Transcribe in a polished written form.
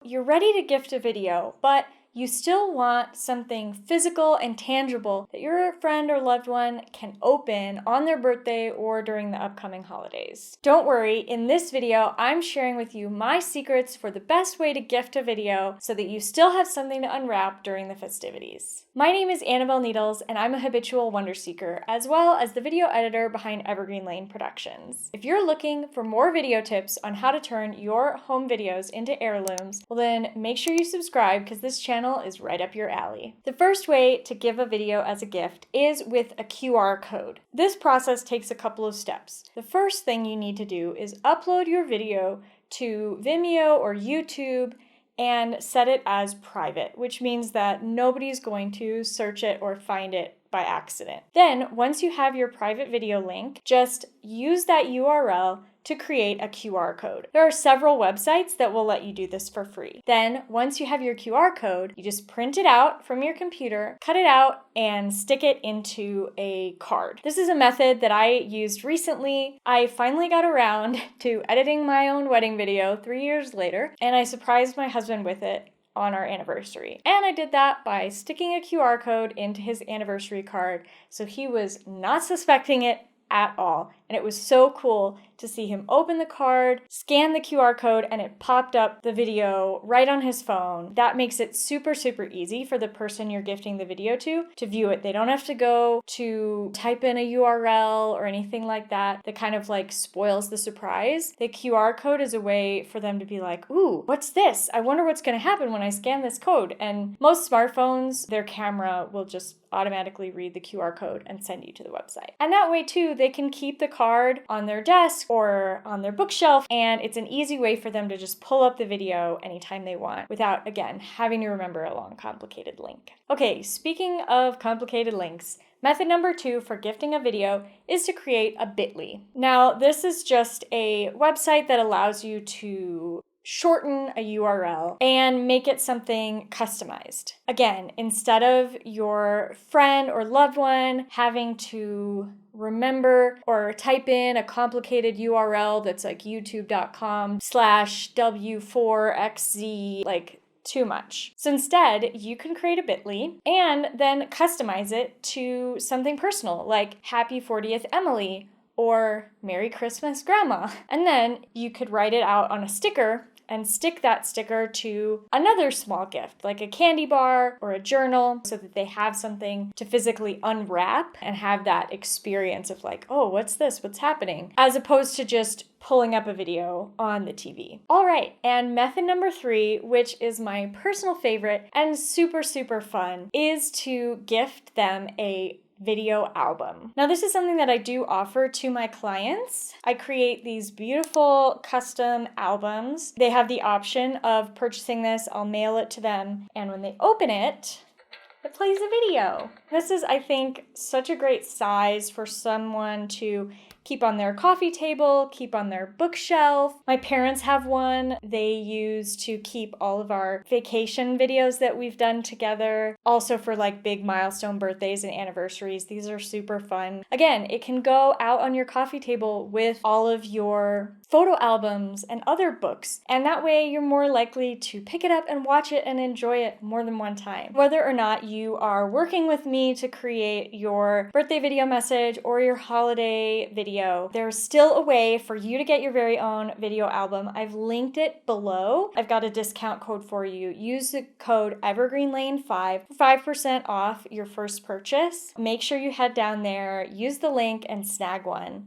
You're ready to gift a video, but you still want something physical and tangible that your friend or loved one can open on their birthday or during the upcoming holidays. Don't worry, in this video, I'm sharing with you my secrets for the best way to gift a video so that you still have something to unwrap during the festivities. My name is Annabelle Needles, and I'm a habitual wonder seeker, as well as the video editor behind Evergreen Lane Productions. If you're looking for more video tips on how to turn your home videos into heirlooms, well then make sure you subscribe because this channel is right up your alley. The first way to give a video as a gift is with a QR code. This process takes a couple of steps. The first thing you need to do is upload your video to Vimeo or YouTube and set it as private, which means that nobody's going to search it or find it by accident. Then, once you have your private video link, just use that URL to create a QR code. There are several websites that will let you do this for free. Then, once you have your QR code, you just print it out from your computer, cut it out, and stick it into a card. This is a method that I used recently. I finally got around to editing my own wedding video 3 years later, and I surprised my husband with it on our anniversary. And I did that by sticking a QR code into his anniversary card, so he was not suspecting it at all. And it was so cool to see him open the card, scan the QR code, and it popped up the video right on his phone. That makes it super, super easy for the person you're gifting the video to view it. They don't have to go to type in a URL or anything like that. That kind of like spoils the surprise. The QR code is a way for them to be like, ooh, what's this? I wonder what's gonna happen when I scan this code. And most smartphones, their camera will just automatically read the QR code and send you to the website. And that way too, they can keep the card on their desk or on their bookshelf, and it's an easy way for them to just pull up the video anytime they want without, again, having to remember a long, complicated link. Okay, speaking of complicated links, method number 2 for gifting a video is to create a bit.ly. Now, this is just a website that allows you to shorten a URL and make it something customized. Again, instead of your friend or loved one having to remember or type in a complicated URL that's like youtube.com/w4xz, like too much. So instead, you can create a bit.ly and then customize it to something personal, like Happy 40th Emily or Merry Christmas Grandma. And then you could write it out on a sticker and stick that sticker to another small gift, like a candy bar or a journal, so that they have something to physically unwrap and have that experience of like, oh, what's this? What's happening? As opposed to just pulling up a video on the TV. All right, and method number 3, which is my personal favorite and super, super fun, is to gift them a video album. Now, this is something that I do offer to my clients. I create these beautiful custom albums. They have the option of purchasing this. I'll mail it to them, and when they open it, it plays a video. This is, I think, such a great size for someone to keep on their coffee table, keep on their bookshelf. My parents have one they use to keep all of our vacation videos that we've done together. Also for like big milestone birthdays and anniversaries. These are super fun. Again, it can go out on your coffee table with all of your photo albums and other books. And that way you're more likely to pick it up and watch it and enjoy it more than one time. Whether or not you are working with me to create your birthday video message or your holiday video, there's still a way for you to get your very own video album. I've linked it below. I've got a discount code for you. Use the code EvergreenLane5 for 5% off your first purchase. Make sure you head down there, use the link, and snag one.